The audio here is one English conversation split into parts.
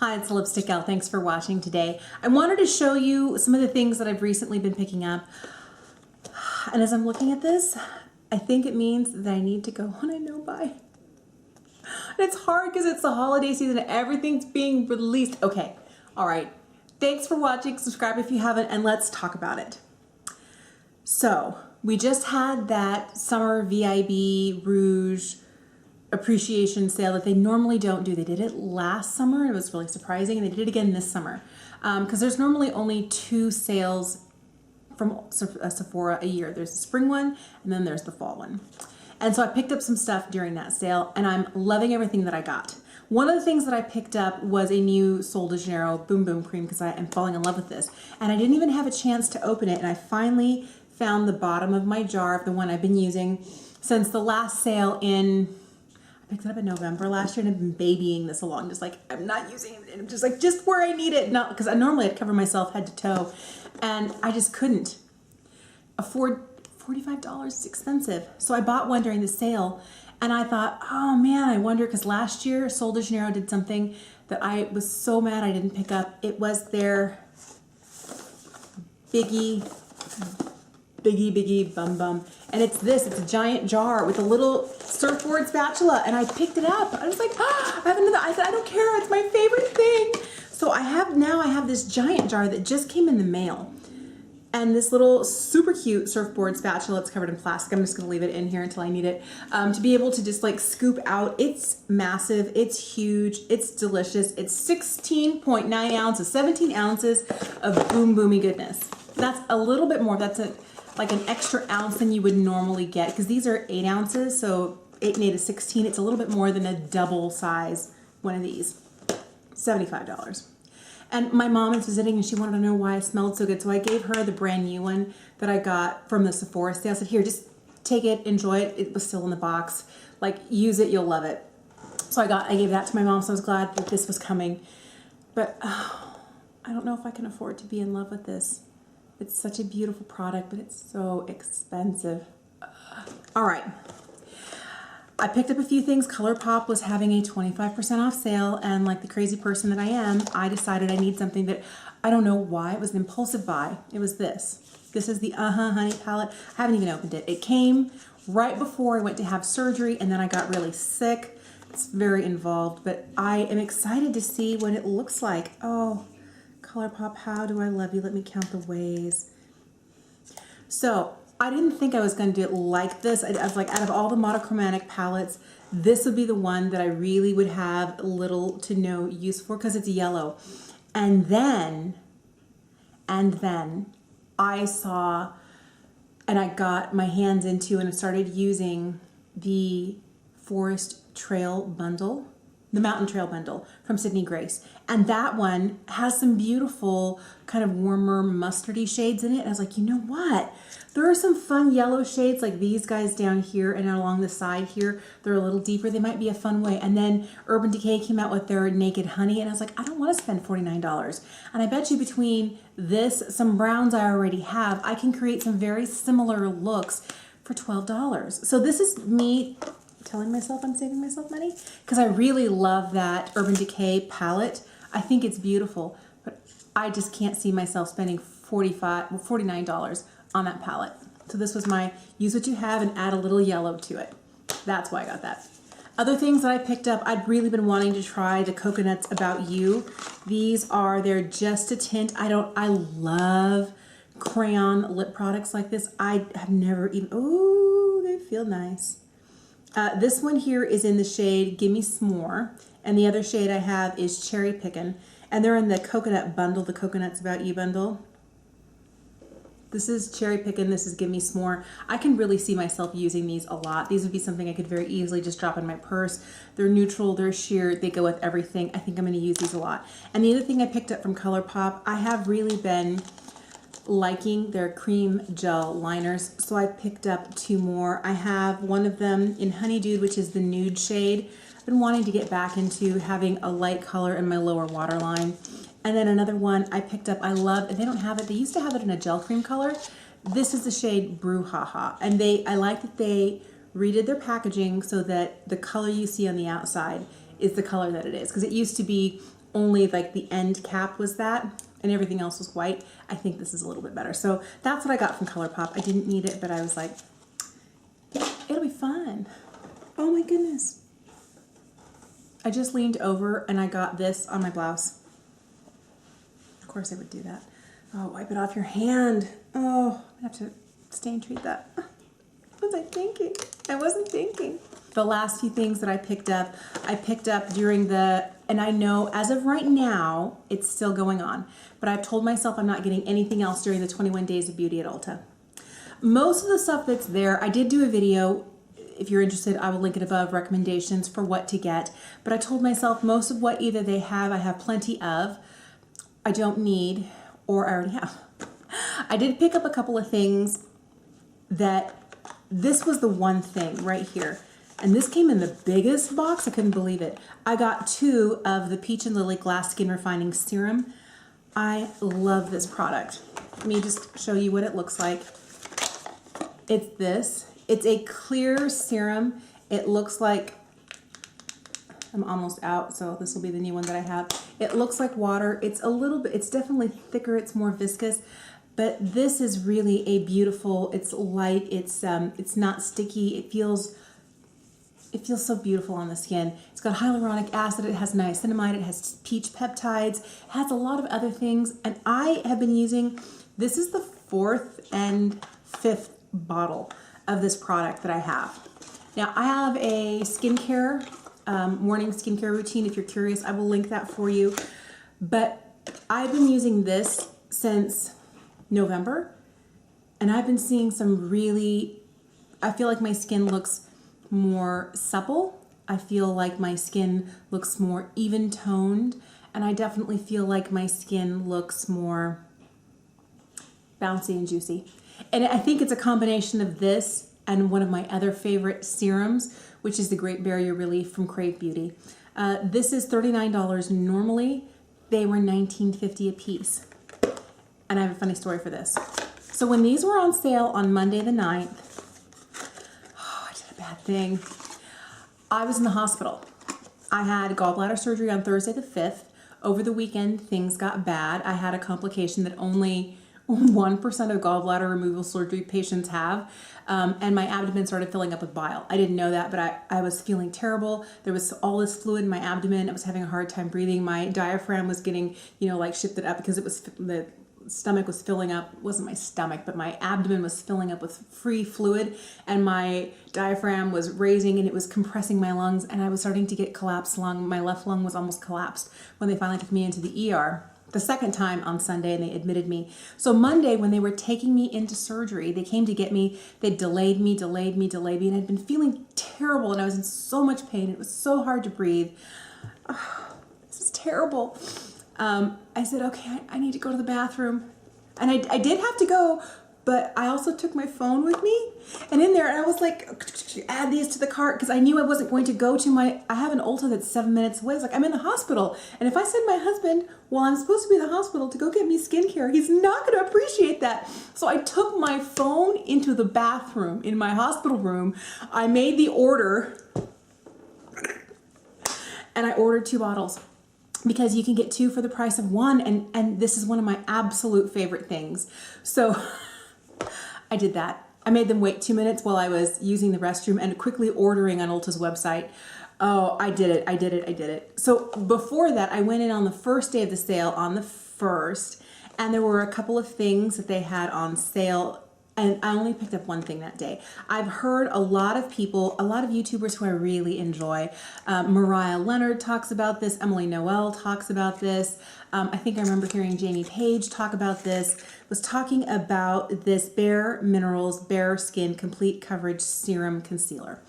Hi, it's Lipstick Gal. Thanks for watching today. I wanted to show you some of the things that I've recently been picking up. And as I'm looking at this, I think it means that I need to go on a no-buy. And it's hard because it's the holiday season and everything's being released. Okay, all right. Thanks for watching. Subscribe if you haven't, and let's talk about it. So, we just had that summer VIB Rouge appreciation sale that they normally don't do. They did it last summer and it was really surprising, and they did it again this summer because there's normally only 2 sales from Sephora a year. There's the spring one and then there's the fall one. And so I picked up some stuff during that sale and I'm loving everything that I got. One of the things that I picked up was a new Sol de Janeiro Boom Boom Cream because I am falling in love with this, and I didn't even have a chance to open it, and I finally found the bottom of my jar of the one I've been using since the last sale in, I picked it up in November last year, and I've been babying this along, just like, I'm not using it, and I'm just like, just where I need it, not because I normally I'd cover myself head to toe, and I just couldn't afford $45. It's expensive. So I bought one during the sale, and I thought, oh man, I wonder, because last year Sol de Janeiro did something that I was so mad I didn't pick up. It was their Biggie Bum Bum. And it's this, it's a giant jar with a little surfboard spatula, and I picked it up. I was like, oh, I have another, I said, I don't care, it's my favorite thing. So I have this giant jar that just came in the mail. And this little super cute surfboard spatula, it's covered in plastic. I'm just gonna leave it in here until I need it. To be able to just like scoop out. It's massive, it's huge, it's delicious. It's 16.9 ounces, 17 ounces of boom boomy goodness. That's a little bit more, that's like an extra ounce than you would normally get, because these are 8 ounces, so 8 and 8 is 16. It's a little bit more than a double size one of these. $75. And my mom is visiting and she wanted to know why I smelled so good, so I gave her the brand new one that I got from the Sephora sale. I said, here, just take it, enjoy it. It was still in the box. Like, use it, you'll love it. So I gave that to my mom, so I was glad that this was coming. But I don't know if I can afford to be in love with this. It's such a beautiful product, but it's so expensive. All right. I picked up a few things. Colourpop was having a 25% off sale, and like the crazy person that I am, I decided I need something that, I don't know why, it was an impulsive buy. It was this. This is the Uh Huh Honey palette. I haven't even opened it. It came right before I went to have surgery, and then I got really sick. It's very involved, but I am excited to see what it looks like. Oh, Colourpop, how do I love you? Let me count the ways. So, I didn't think I was going to do it like this. I was like, out of all the monochromatic palettes, this would be the one that I really would have little to no use for because it's yellow. And then I saw, and I got my hands into and I started using the Forest Trail bundle, the Mountain Trail bundle from Sydney Grace. And that one has some beautiful kind of warmer mustardy shades in it. And I was like, you know what? There are some fun yellow shades like these guys down here and along the side here. They're a little deeper. They might be a fun way. And then Urban Decay came out with their Naked Honey, and I was like, I don't want to spend $49. And I bet you between this, some browns I already have, I can create some very similar looks for $12. So this is me telling myself I'm saving myself money because I really love that Urban Decay palette. I think it's beautiful, but I just can't see myself spending $49 on that palette. So this was my use what you have and add a little yellow to it. That's why I got that. Other things that I picked up, I'd really been wanting to try the Coconuts About You. These are their Just a Tint. I love crayon lip products like this. I have never even, ooh, they feel nice. This one here is in the shade Gimme S'more, and the other shade I have is Cherry Pickin', and they're in the coconut bundle, the Coconuts About You bundle. This is Cherry Pickin', this is Gimme S'more. I can really see myself using these a lot. These would be something I could very easily just drop in my purse. They're neutral, they're sheer, they go with everything. I think I'm gonna use these a lot. And the other thing I picked up from Colourpop, I have really been liking their cream gel liners, so I picked up 2 more. I have one of them in Honeydude, which is the nude shade. I've been wanting to get back into having a light color in my lower waterline. And then another one I picked up, I love, and they don't have it, they used to have it in a gel cream color. This is the shade Brew-haha, and I like that they redid their packaging so that the color you see on the outside is the color that it is, because it used to be only like the end cap was that and everything else was white. I think this is a little bit better. So that's what I got from Colourpop. I didn't need it, but I was like, it'll be fun. Oh my goodness. I just leaned over and I got this on my blouse. Of course I would do that. Oh, wipe it off your hand. Oh, I have to stain treat that. What was I thinking? I wasn't thinking. The last few things that I picked up during the, and I know as of right now, it's still going on, but I've told myself I'm not getting anything else during the 21 Days of Beauty at Ulta. Most of the stuff that's there, I did do a video. If you're interested, I will link it above, recommendations for what to get. But I told myself most of what either they have, I have plenty of, I don't need, or I already have. I did pick up a couple of things that, this was the one thing right here. And this came in the biggest box. I couldn't believe it. I got 2 of the Peach and Lily Glass Skin Refining Serum. I love this product. Let me just show you what it looks like. It's this. It's a clear serum. It looks like, I'm almost out, so this will be the new one that I have. It looks like water. It's a little bit, it's definitely thicker. It's more viscous. But this is really a beautiful, it's light. It's not sticky. It feels so beautiful on the skin. It's got hyaluronic acid, it has niacinamide, it has peach peptides, it has a lot of other things. And I have been using, this is the 4th and 5th bottle of this product that I have. Now I have a skincare, morning skincare routine. If you're curious, I will link that for you. But I've been using this since November, and I've been seeing some really, I feel like my skin looks more supple. I feel like my skin looks more even toned, and I definitely feel like my skin looks more bouncy and juicy. And I think it's a combination of this and one of my other favorite serums, which is the Great Barrier Relief from Crave Beauty. This is $39 normally. They were $19.50 a piece. And I have a funny story for this. So when these were on sale on Monday the 9th, I did a bad thing. I was in the hospital. I had gallbladder surgery on Thursday the 5th. Over the weekend, things got bad. I had a complication that only 1% of gallbladder removal surgery patients have. And my abdomen started filling up with bile. I didn't know that, but I was feeling terrible. There was all this fluid in my abdomen. I was having a hard time breathing. My diaphragm was getting, like shifted up because it was, the stomach was filling up. It wasn't my stomach, but my abdomen was filling up with free fluid, and my diaphragm was raising and it was compressing my lungs, and I was starting to get collapsed lung. My left lung was almost collapsed when they finally took me into the ER. The second time on Sunday, and they admitted me. So Monday, when they were taking me into surgery, they came to get me. They delayed me, and I'd been feeling terrible, and I was in so much pain. It was so hard to breathe. Oh, this is terrible. I said, okay, I need to go to the bathroom. And I did have to go, but I also took my phone with me. And in there, I was like, add these to the cart, because I knew I wasn't going to go to I have an Ulta that's 7 minutes away. It's like, I'm in the hospital. And if I send my husband while I'm supposed to be in the hospital to go get me skincare, he's not going to appreciate that. So I took my phone into the bathroom in my hospital room. I made the order, and I ordered 2 bottles. Because you can get 2 for the price of 1, and this is one of my absolute favorite things. So I did that. I made them wait 2 minutes while I was using the restroom and quickly ordering on Ulta's website. Oh, I did it. So before that, I went in on the first day of the sale, on the 1st, and there were a couple of things that they had on sale, and I only picked up one thing that day. I've heard a lot of people, a lot of YouTubers who I really enjoy. Mariah Leonard talks about this. Emily Noel talks about this. I think I remember hearing Jamie Page talk about this. Was talking about this Bare Minerals Bare Skin Complete Coverage Serum Concealer.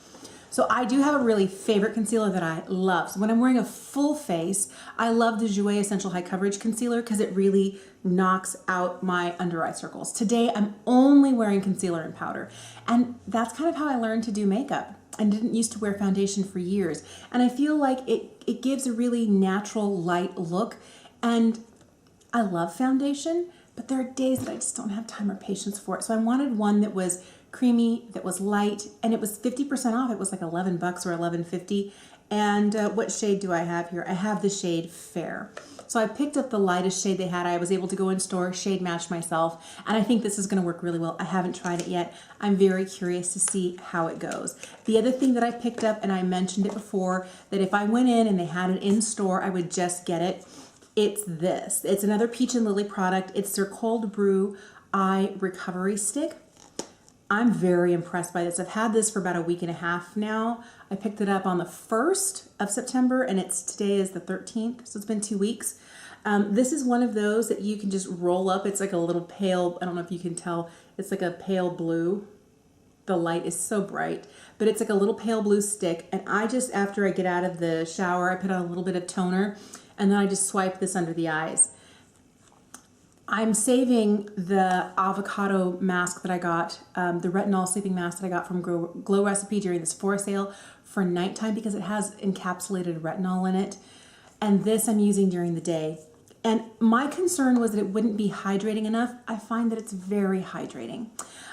So I do have a really favorite concealer that I love. So when I'm wearing a full face, I love the Jouer Essential High Coverage Concealer because it really knocks out my under eye circles. Today, I'm only wearing concealer and powder. And that's kind of how I learned to do makeup. I didn't used to wear foundation for years. And I feel like it gives a really natural, light look. And I love foundation, but there are days that I just don't have time or patience for it. So I wanted one that was creamy, that was light, and it was 50% off. It was like $11 or $11.50, And what shade do I have here? I have the shade Fair. So I picked up the lightest shade they had. I was able to go in store, shade match myself, and I think this is gonna work really well. I haven't tried it yet. I'm very curious to see how it goes. The other thing that I picked up, and I mentioned it before, that if I went in and they had it in store, I would just get it. It's this. It's another Peach and Lily product. It's their Cold Brew Eye Recovery Stick. I'm very impressed by this. I've had this for about a week and a half now. I picked it up on the 1st of September and today is the 13th, so it's been 2 weeks. This is one of those that you can just roll up. It's like a little pale, I don't know if you can tell, it's like a pale blue. The light is so bright, but it's like a little pale blue stick. And I just, after I get out of the shower, I put on a little bit of toner and then I just swipe this under the eyes. I'm saving the avocado mask that I got, the retinol sleeping mask that I got from Glow Recipe during the Sephora sale for nighttime because it has encapsulated retinol in it. And this I'm using during the day. And my concern was that it wouldn't be hydrating enough. I find that it's very hydrating.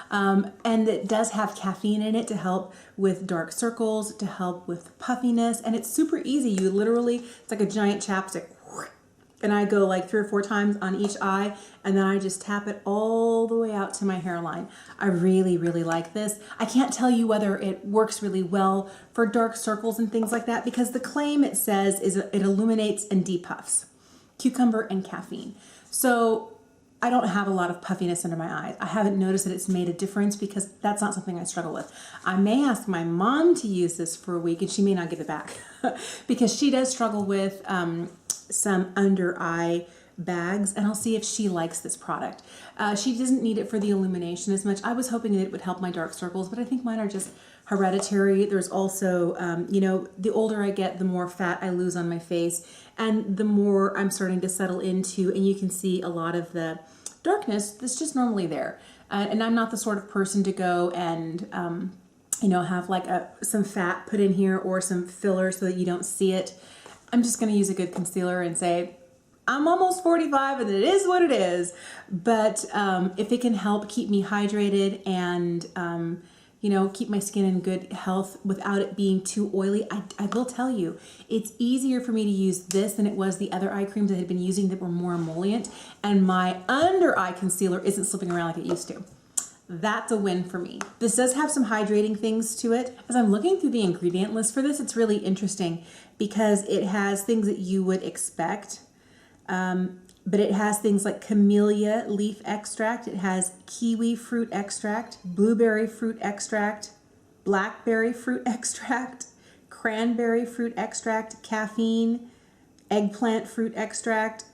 And it does have caffeine in it to help with dark circles, to help with puffiness. And it's super easy. You literally, it's like a giant chapstick. And I go like 3 or 4 times on each eye, and then I just tap it all the way out to my hairline. I really, really like this. I can't tell you whether it works really well for dark circles and things like that because the claim it says is it illuminates and depuffs. Cucumber and caffeine. So I don't have a lot of puffiness under my eyes. I haven't noticed that it's made a difference because that's not something I struggle with. I may ask my mom to use this for a week and she may not give it back because she does struggle with some under eye bags, and I'll see if she likes this product. She doesn't need it for the illumination as much. I was hoping that it would help my dark circles, but I think mine are just hereditary. There's also, you know, the older I get, the more fat I lose on my face, and the more I'm starting to settle into, and you can see a lot of the darkness that's just normally there. And I'm not the sort of person to go and, you know, have like some fat put in here or some filler so that you don't see it. I'm just going to use a good concealer and say, I'm almost 45 and it is what it is. But if it can help keep me hydrated and, you know, keep my skin in good health without it being too oily, I will tell you, it's easier for me to use this than it was the other eye creams I had been using that were more emollient. And my under eye concealer isn't slipping around like it used to. That's a win for me. This does have some hydrating things to it. As I'm looking through the ingredient list for this, it's really interesting because it has things that you would expect, but it has things like camellia leaf extract, it has kiwi fruit extract, blueberry fruit extract, blackberry fruit extract, cranberry fruit extract, caffeine, eggplant fruit extract.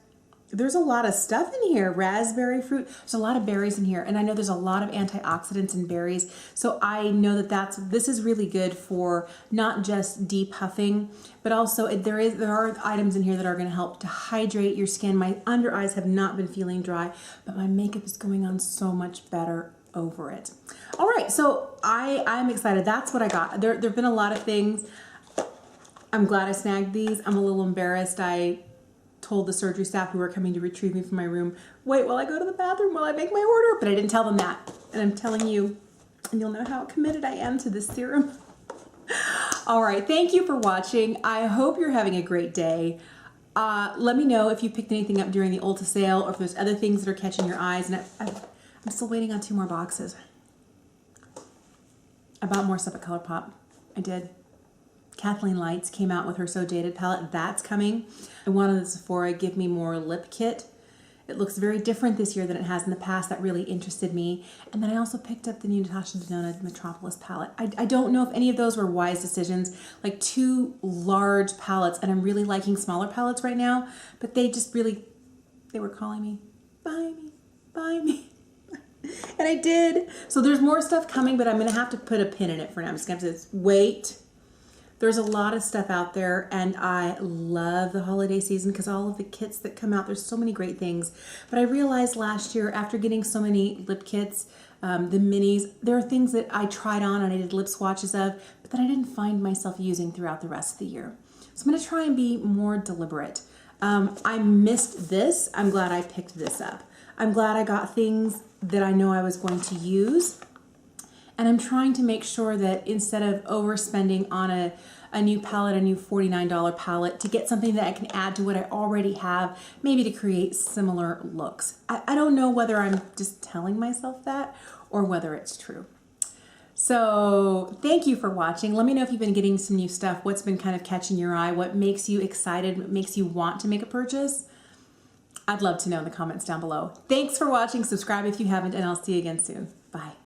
There's a lot of stuff in here. Raspberry fruit. There's a lot of berries in here. And I know there's a lot of antioxidants in berries. So I know that this is really good for not just depuffing, but also there are items in here that are going to help to hydrate your skin. My under eyes have not been feeling dry, but my makeup is going on so much better over it. All right, so I'm excited. That's what I got. There have been a lot of things. I'm glad I snagged these. I'm a little embarrassed. I told the surgery staff who were coming to retrieve me from my room, wait while I go to the bathroom while I make my order, but I didn't tell them that. And I'm telling you, and you'll know how committed I am to this serum. All right, thank you for watching. I hope you're having a great day. Let me know if you picked anything up during the Ulta sale or if there's other things that are catching your eyes. And I'm still waiting on 2 more boxes. I bought more stuff at Colourpop. I did. Kathleen Lights came out with her So Jaded palette. That's coming. I wanted the Sephora Give Me More lip kit. It looks very different this year than it has in the past. That really interested me. And then I also picked up the new Natasha Denona Metropolis palette. I don't know if any of those were wise decisions, like 2 large palettes, and I'm really liking smaller palettes right now, but they just really, they were calling me, buy me, buy me. And I did. So there's more stuff coming, but I'm gonna have to put a pin in it for now. I'm just gonna have to wait. There's a lot of stuff out there, and I love the holiday season because all of the kits that come out, there's so many great things. But I realized last year, after getting so many lip kits, the minis, there are things that I tried on and I did lip swatches of, but that I didn't find myself using throughout the rest of the year. So I'm gonna try and be more deliberate. I missed this. I'm glad I picked this up. I'm glad I got things that I know I was going to use. And I'm trying to make sure that instead of overspending on a a new palette, a new $49 palette, to get something that I can add to what I already have, maybe to create similar looks. I don't know whether I'm just telling myself that or whether it's true. So thank you for watching. Let me know if you've been getting some new stuff, what's been kind of catching your eye, what makes you excited, what makes you want to make a purchase. I'd love to know in the comments down below. Thanks for watching. Subscribe if you haven't, and I'll see you again soon. Bye.